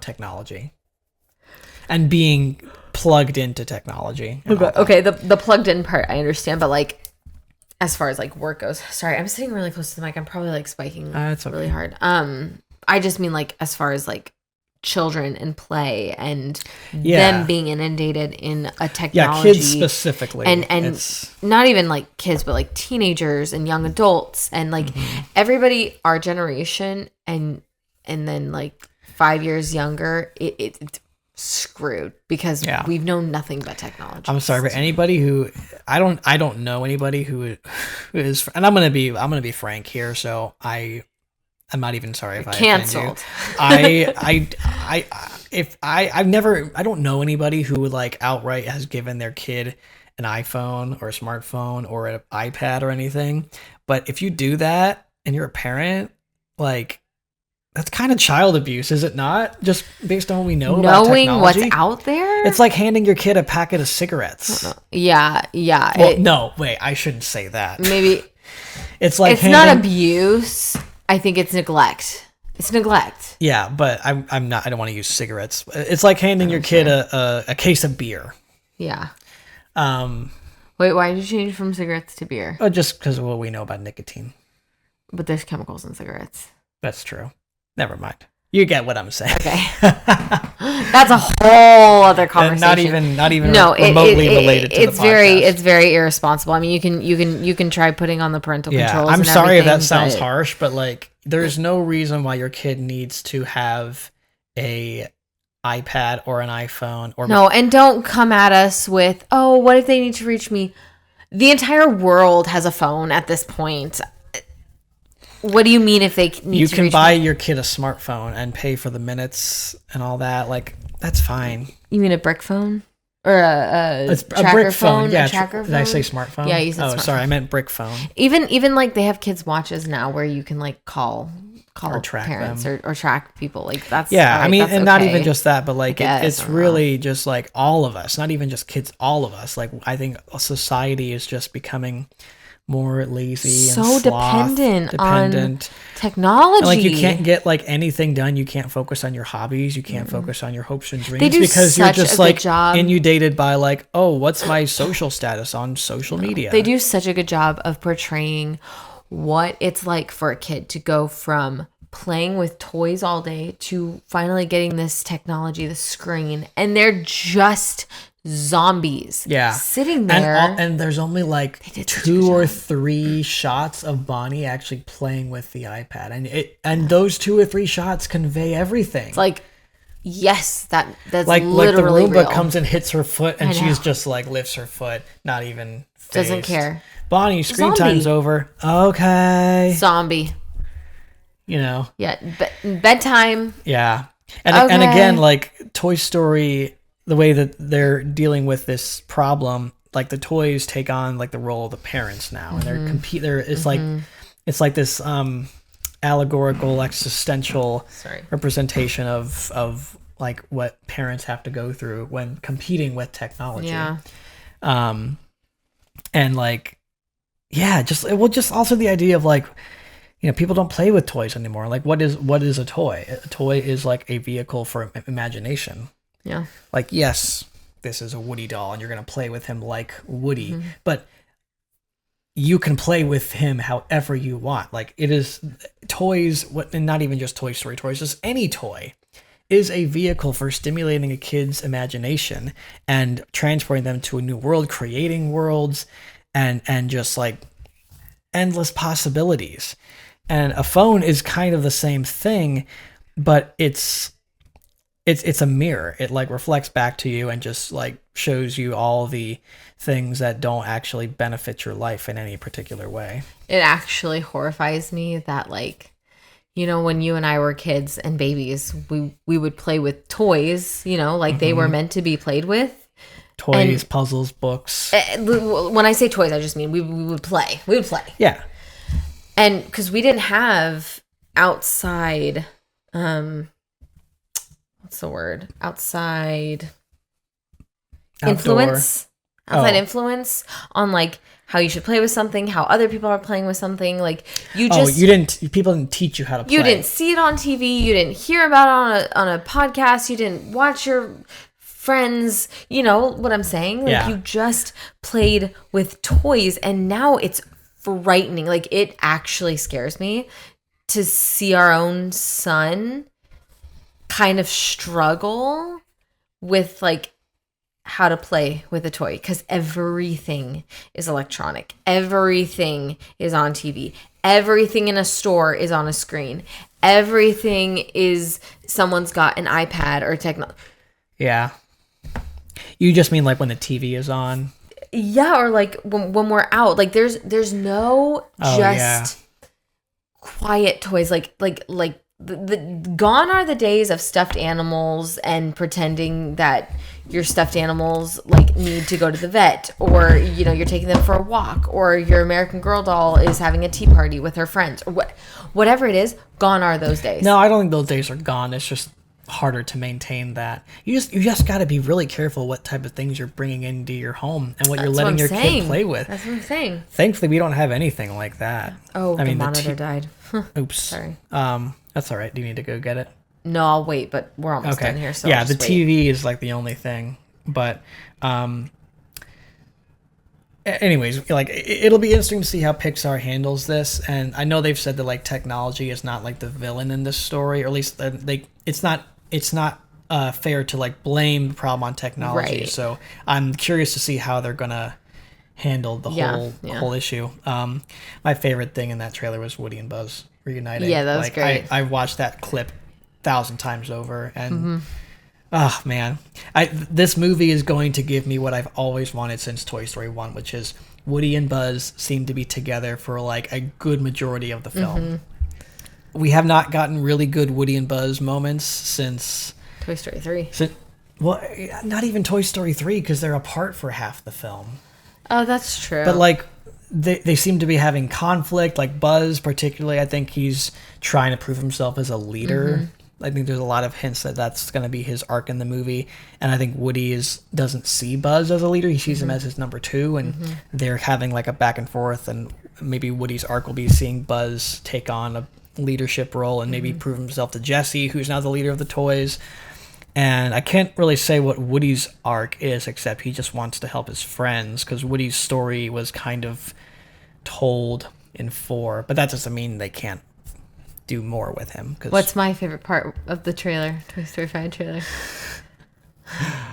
technology, and being plugged into technology. Okay, the plugged in part I understand, but like as far as like work goes, sorry, I'm sitting really close to the mic. I'm probably like spiking it's okay. really hard. I just mean like as far as like children and play and them being inundated in a technology. Yeah, kids specifically. And not even like kids, but like teenagers and young adults and like everybody our generation and then like 5 years younger, it's screwed because we've known nothing but technology. I'm sorry, but anybody who I don't know anybody who is, and I'm gonna be frank here, so I'm not even sorry if I canceled. I don't know anybody who would like outright has given their kid an iPhone or a smartphone or an iPad or anything. But if you do that and you're a parent, like that's kind of child abuse, is it not? Just based on what we know about technology. Knowing what's out there? It's like handing your kid a packet of cigarettes. Yeah. Well, no, wait, I shouldn't say that. Maybe it's like not abuse. I think it's neglect. It's neglect. Yeah, but I'm not. I don't want to use cigarettes. It's like handing your kid a case of beer. Yeah. Wait, why did you change from cigarettes to beer? Just because of what we know about nicotine. But there's chemicals in cigarettes. That's true. Never mind. You get what I'm saying. Okay. That's a whole other conversation. Not even remotely related to the podcast. It's very irresponsible. I mean, you can try putting on the parental controls. I'm sorry if that sounds harsh, but like there's no reason why your kid needs to have a iPad or an iPhone or no, and don't come at us with, oh, what if they need to reach me? The entire world has a phone at this point. What do you mean if they need to reach me? You can buy your kid a smartphone and pay for the minutes and all that. Like, that's fine. You mean a brick phone? Or a brick phone? Yeah. Tracker phone? Did I say smartphone? Yeah, you said smartphone. Sorry, I meant brick phone. Even like they have kids watches now where you can like call or track parents or track people. Like that's I mean, and okay. not even just that, but like it's really just like all of us, not even just kids, all of us. Like I think society is just becoming more lazy and so dependent on technology. And like you can't get like anything done. You can't focus on your hobbies. You can't focus on your hopes and dreams because you're just like inundated by like, oh, what's my social status on social media? They do such a good job of portraying what it's like for a kid to go from playing with toys all day to finally getting this technology, the screen, and they're just zombies sitting there, and there's only like 2 or 3 shots of Bonnie actually playing with the iPad, and those 2 or 3 shots convey everything. It's like, yes, that's like literally the Roomba real. Comes and hits her foot and she's just like lifts her foot, not even fazed. Doesn't care. Bonnie, screen time's over. Okay, zombie. You know, bedtime. Yeah, and again, like Toy Story, the way that they're dealing with this problem, like the toys take on like the role of the parents now, and they're it's like this allegorical existential representation of like what parents have to go through when competing with technology. Yeah. And like, just also the idea of like, you know, people don't play with toys anymore. Like, what is a toy? A toy is like a vehicle for imagination. Yeah. Like, yes, this is a Woody doll and you're going to play with him like Woody, but you can play with him however you want. Like, it is toys, and not even just Toy Story toys, just any toy is a vehicle for stimulating a kid's imagination and transporting them to a new world, creating worlds and just like endless possibilities. And a phone is kind of the same thing, but it's a mirror. It like reflects back to you and just like shows you all the things that don't actually benefit your life in any particular way. It actually horrifies me that, like, you know, when you and I were kids and babies, we would play with toys, you know, like they were meant to be played with. Toys, puzzles, books. When I say toys, I just mean we would play. We would play. Yeah. And because we didn't have outside, what's the word? Outside influence. Outside influence on like how you should play with something, how other people are playing with something. Like people didn't teach you how to play. You didn't see it on TV. You didn't hear about it on a podcast. You didn't watch your friends. You know what I'm saying? Like, Yeah. you just played with toys, and now it's frightening. Like, it actually scares me to see our own son kind of struggle with, like, how to play with a toy, because everything is electronic. Everything is on TV. Everything in a store is on a screen. Everything is someone's got an iPad or technology. Yeah. You just mean like when the TV is on? Yeah, or like when we're out, like there's no Oh, just quiet toys. Like the gone are the days of stuffed animals and pretending that your stuffed animals like need to go to the vet, or you know, you're taking them for a walk, or your American Girl doll is having a tea party with her friends, or whatever it is. Gone are those days. No, I don't think those days are gone. It's just harder to maintain that. You just got to be really careful what type of things you're bringing into your home and what you're letting your kid play with. That's what I'm saying. Thankfully, we don't have anything like that. Oh, I the mean, monitor died. Oops. Sorry. That's all right. Do you need to go get it? No, I'll wait, but we're almost done here. So yeah, I'll the just wait. TV is like the only thing. But anyways, like it'll be interesting to see how Pixar handles this. And I know they've said that like technology is not like the villain in this story, or at least it's not fair to like blame the problem on technology. Right. So I'm curious to see how they're gonna handle the whole issue. My favorite thing in that trailer was Woody and Buzz reuniting. Yeah, that was like, great. I watched that clip 1,000 times over, and oh man, this movie is going to give me what I've always wanted since Toy Story 1, which is Woody and Buzz seem to be together for like a good majority of the film. We have not gotten really good Woody and Buzz moments since Toy Story 3. Well, not even Toy Story 3, because they're apart for half the film. Oh, that's true. But like they seem to be having conflict. Like Buzz, particularly, I think he's trying to prove himself as a leader. I think there's a lot of hints that that's going to be his arc in the movie. And I think Woody doesn't see Buzz as a leader. He sees him as his number two, and they're having like a back and forth. And maybe Woody's arc will be seeing Buzz take on a leadership role and maybe prove himself to Jessie, who's now the leader of the toys. And I can't really say what Woody's arc is, except he just wants to help his friends, because Woody's story was kind of told in 4, but that doesn't mean they can't do more with him. What's my favorite part of the trailer? Toy Story 5 trailer.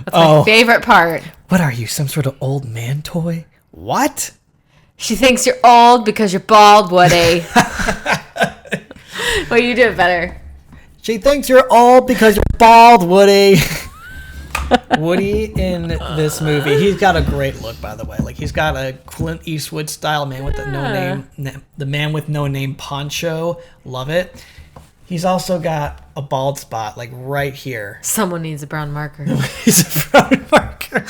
What's my favorite part? What are you, some sort of old man toy? What? She thinks you're old because you're bald, Woody. Well, you do it better. She thinks you're old because you're bald, Woody. Woody in this movie, he's got a great look, by the way. Like, he's got a Clint Eastwood style man with the man with no name poncho. Love it. He's also got a bald spot, like right here. Someone needs a brown marker. He's a brown marker.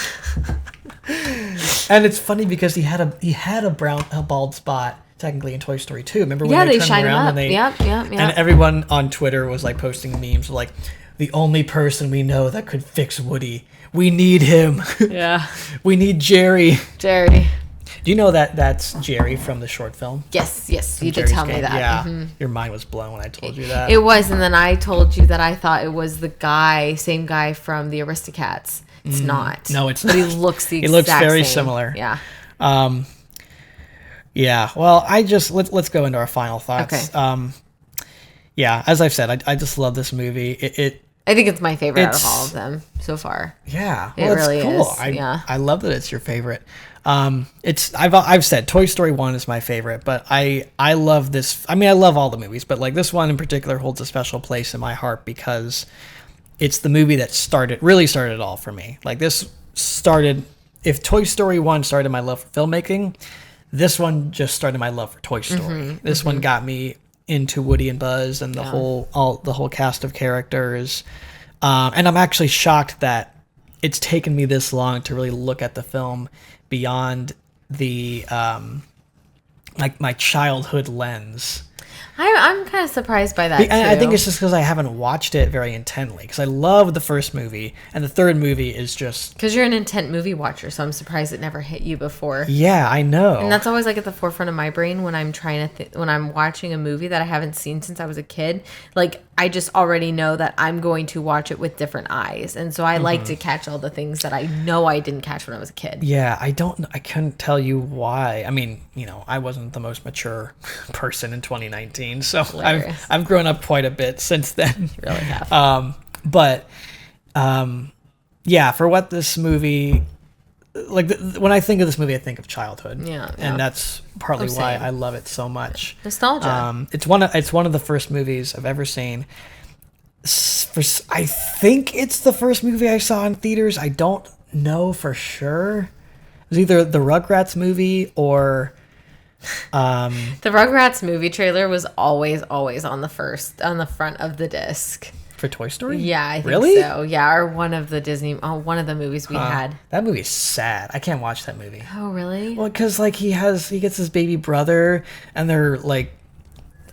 And it's funny because he had a bald spot technically in Toy Story 2. Remember when they turned him around? Yep. And everyone on Twitter was like posting memes like, the only person we know that could fix Woody. We need him. Yeah. We need Jerry. Jerry. Do you know that that's Jerry from the short film? Yes. You did Jerry's tell me Game? that. Yeah. Your mind was blown when I told you that. It was, and then I told you that I thought it was the same guy from the Aristocats. It's not. No, it's but not. He looks the exact same. He looks very similar. Yeah. Yeah. Well, let's go into our final thoughts. Okay. Yeah, as I've said, I just love this movie. I think it's my favorite out of all of them so far. Yeah, well, it really is. I love that it's your favorite. I've said Toy Story 1 is my favorite, but I love this. I mean, I love all the movies, but like this one in particular holds a special place in my heart because it's the movie that really started it all for me. Like this started. If Toy Story 1 started my love for filmmaking, this one just started my love for Toy Story. This one got me into Woody and Buzz and the whole cast of characters, and I'm actually shocked that it's taken me this long to really look at the film beyond the like my childhood lens. I'm kind of surprised by that too. I think it's just because I haven't watched it very intently, because I love the first movie and the third movie is just because you're an intent movie watcher, so I'm surprised it never hit you before. Yeah, I know. And that's always like at the forefront of my brain when I'm trying to when I'm watching a movie that I haven't seen since I was a kid. Like I just already know that I'm going to watch it with different eyes. And so I like to catch all the things that I know I didn't catch when I was a kid. Yeah, I couldn't tell you why. I mean, I wasn't the most mature person in 2019, so Hilarious. I've grown up quite a bit since then. You really have. Yeah, for what this movie, like when I think of this movie, I think of childhood. Yeah. And that's partly why same. I love it so much. Nostalgia. It's one of the first movies I've ever seen. I think it's the first movie I saw in theaters. I don't know for sure. It was either the Rugrats movie or The Rugrats movie trailer was always on the front of the disc. for Toy Story. Yeah, I think Really? so. Yeah, or one of the movies we had. That movie's sad. I can't watch that movie. Oh, really? Well, because like he gets his baby brother, and they're like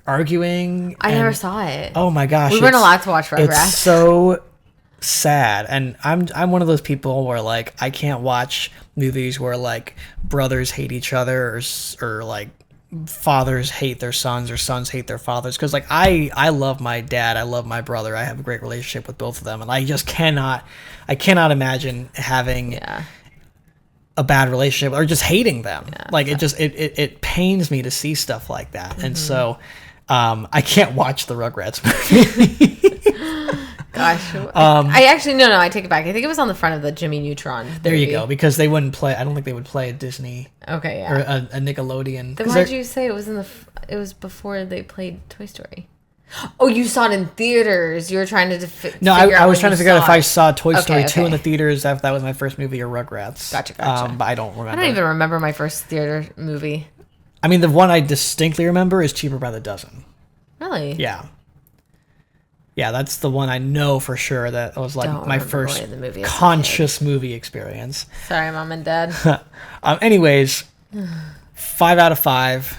arguing. I and- never saw it. Oh my gosh, We weren't allowed to watch Rugrats. It's so sad, and I'm one of those people where like I can't watch movies where like brothers hate each other or like fathers hate their sons or sons hate their fathers, because like I love my dad, I love my brother, I have a great relationship with both of them, and I just cannot imagine having a bad relationship or just hating them. It pains me to see stuff like that. And so I can't watch the Rugrats movie. Gosh. I actually, no, I take it back. I think it was on the front of the Jimmy Neutron movie. There you go, because they wouldn't play. I don't think they would play a Disney Okay, or yeah. a Nickelodeon. Then why did you say it was it was before they played Toy Story? Oh, you saw it in theaters. You were trying to No, I was trying to figure out if I saw Toy Story 2 in okay. the theaters, if that was my first movie, or Rugrats. Gotcha. But I don't remember. I don't even remember my first theater movie. I mean, the one I distinctly remember is Cheaper by the Dozen. Really? Yeah. Yeah, that's the one I know for sure that was like Don't my remember first going to the movie as a conscious movie experience. Sorry, Mom and Dad. Anyways, 5 out of 5.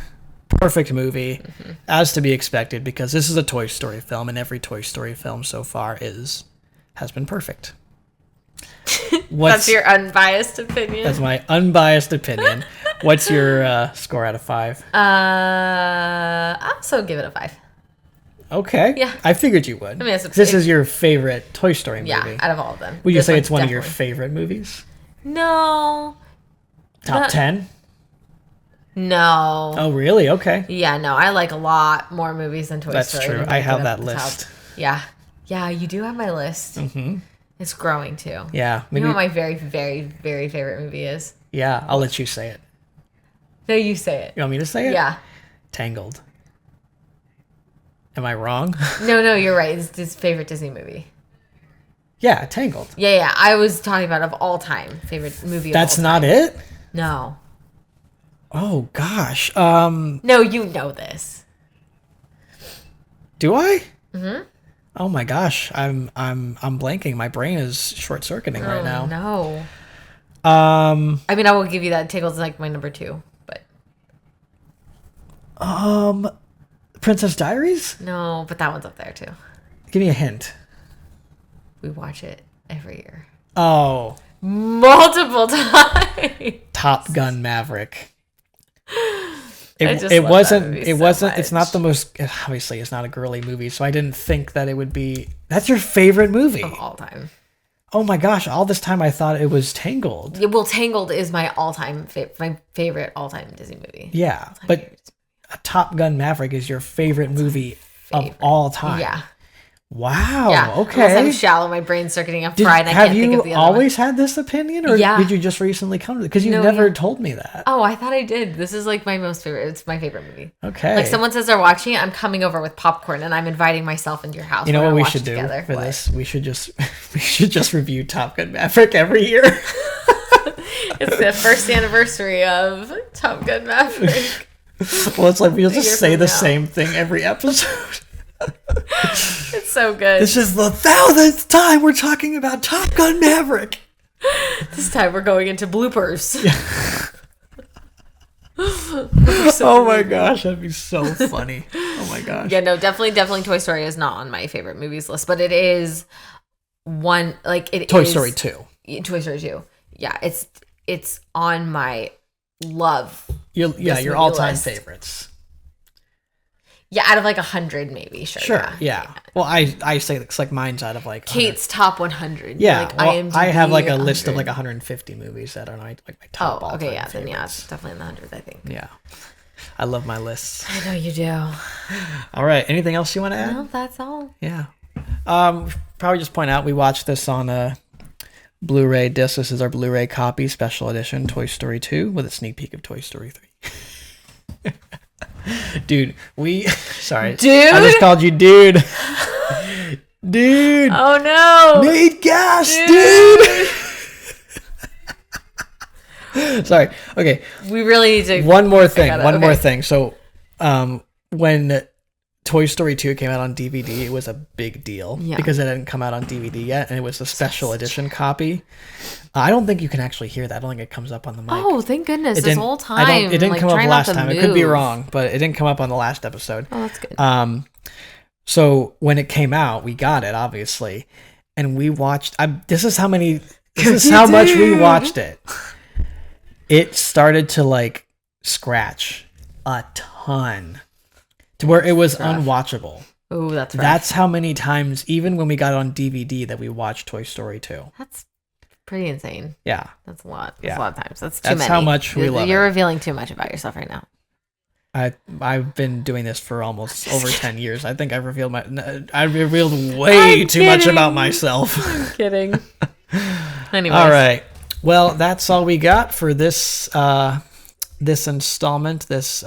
Perfect movie, as to be expected, because this is a Toy Story film, and every Toy Story film so far has been perfect. That's your unbiased opinion? That's my unbiased opinion. What's your score out of 5? I'll also give it a 5. Okay. Yeah. I figured you would. I mean, this is your favorite Toy Story movie. Yeah, out of all of them. Would you This say one's it's one of your definitely- favorite movies? No. Top 10? No. Oh, really? Okay. Yeah, no, I like a lot more movies than Toy That's Story. true. to I make have it that at the top. list. Yeah. Yeah, you do have my list. Mm-hmm. It's growing too. Yeah. You Maybe. know what my very, very, very favorite movie is? Yeah. I'll let you say it. No, you say it. You want me to say it? Yeah. Tangled. Am I wrong? No, you're right. It's his favorite Disney movie. Yeah, Tangled. Yeah. I was talking about of all time favorite movie. That's of all not time. it? No. Oh gosh. No, you know this. Do I? Mm-hmm. Oh my gosh. I'm blanking. My brain is short circuiting right now. No. Um. I mean, I will give you that. Tingle's like my number 2, but Princess Diaries? no, but that one's up there too. Give me a hint. We watch it every year. Oh, Multiple times. Top Gun Maverick. I just It love wasn't. that movie It so wasn't. It's much. not the most. Obviously, it's not a girly movie, so I didn't think that it would be. That's your favorite movie. Of all time. Oh my gosh! All this time I thought it was Tangled. Yeah, well, Tangled is my my favorite all-time Disney movie. Yeah, but Top Gun Maverick is your favorite movie of all time. Yeah. Wow. Yeah. Okay. Unless I'm shallow, my brain's circuiting up fried. I have can't think you of the other always had this opinion, or Yeah. did you just recently come to it? Because you No, never yeah. told me that. Oh, I thought I did. This is like my most favorite. It's my favorite movie. Okay. Like someone says they're watching it, I'm coming over with popcorn and I'm inviting myself into your house. You know We're what gonna we watch should it do together. for What? this? We should just review Top Gun Maverick every year. It's the first anniversary of Top Gun Maverick. Well, it's like we'll year just say from the now. same thing every episode. It's so good. This is the 1000th time we're talking about Top Gun Maverick. This time we're going into bloopers. Oh my gosh, that'd be so funny. Oh my gosh. Yeah, no, definitely Toy Story is not on my favorite movies list, but it is one like it Toy is- Story 2. Toy Story 2. Yeah, it's on my love. Your movie all-time list. favorites. Yeah, out of like 100 maybe. Sure. Yeah. Well, I say it's like mine's out of like 100. Kate's top 100. Yeah, Like well, IMDb I have like a list of 100. like 150 movies that are like my top. Oh, okay, all-time yeah, then yeah, favorites. it's definitely in the hundreds, I think. Yeah, I love my lists. I know you do. All right, anything else you want to add? No, that's all. Yeah. Probably just point out we watched this on a Blu-ray disc. This is our Blu-ray copy, special edition, Toy Story 2, with a sneak peek of Toy Story 3. Dude, sorry. Dude? I just called you dude. Dude. Oh no. Nate gas, dude. Sorry. Okay. We really need to. One more thing. Okay. More thing. So, when Toy Story 2 came out on DVD, it was a big deal because it hadn't come out on DVD yet, and it was a special edition copy. I don't think you can actually hear that. I don't think it comes up on the mic. Oh, thank goodness! It This didn't- whole time, it didn't like, come up trying not last to time. It could be move. wrong, but it didn't come up on the last episode. Oh, that's good. So when it came out, we got it obviously, and we watched. This is how much we watched it. It started to like scratch a ton, to where it was unwatchable. Oh, that's rough. That's how many times, even when we got it on DVD, that we watched Toy Story 2. That's pretty insane. Yeah. That's a lot. That's Yeah. a lot of times. That's too That's many. how much we love You're it. revealing too much about yourself right now. I've been doing this for almost over 10 years. I think I revealed way too much about myself. I'm kidding. Anyways. All right. Well, that's all we got for this this installment, this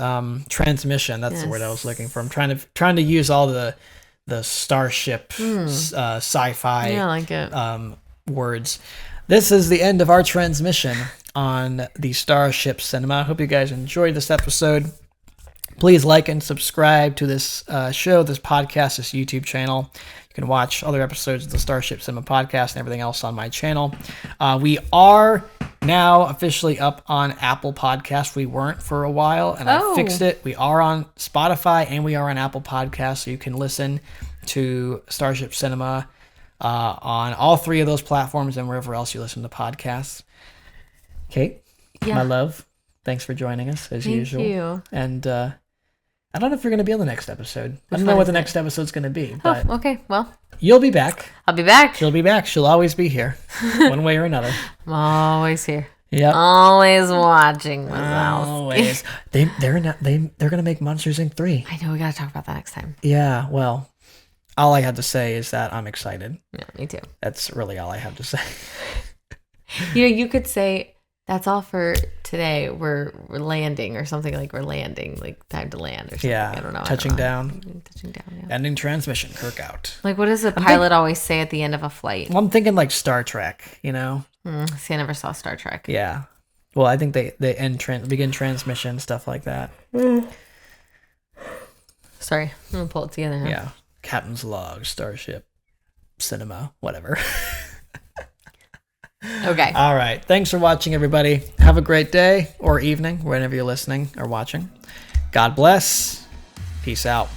transmission. That's the word I was looking for. I'm trying to use all the Starship sci-fi Yeah, I like it. words. This is the end of our transmission on the Starship Cinema. I hope you guys enjoyed this episode. Please like and subscribe to this show, this podcast, this YouTube channel. You can watch other episodes of the Starship Cinema podcast and everything else on my channel. We are now officially up on Apple Podcasts. We weren't for a while, and I fixed it. We are on Spotify and we are on Apple Podcasts, so you can listen to Starship Cinema on all three of those platforms and wherever else you listen to podcasts. Kate, my love, thanks for joining us as usual. Thank you. And I don't know if you're going to be on the next episode. I don't know what the next episode's going to be, but Okay, well, you'll be back. I'll be back. She'll be back. She'll always be here, one way or another. I'm always here. Yep. Always watching myself. Always. They're gonna make Monsters Inc. 3. I know, we gotta talk about that next time. Yeah. Well, all I have to say is that I'm excited. Yeah, me too. That's really all I have to say. You could say that's all for today. We're landing or something, like we're landing, like time to land or something. Yeah. I don't know. Touching down. Touching down. Yeah. Ending transmission. Kirk out. Like, what does a pilot always say at the end of a flight? Well, I'm thinking like Star Trek. You know. See, I never saw Star Trek. Yeah. Well, I think they begin transmission, stuff like that. Sorry, I'm gonna pull it together. Huh? Yeah. Captain's log, Starship, Cinema, whatever. Okay. All right. Thanks for watching, everybody. Have a great day or evening, whenever you're listening or watching. God bless. Peace out.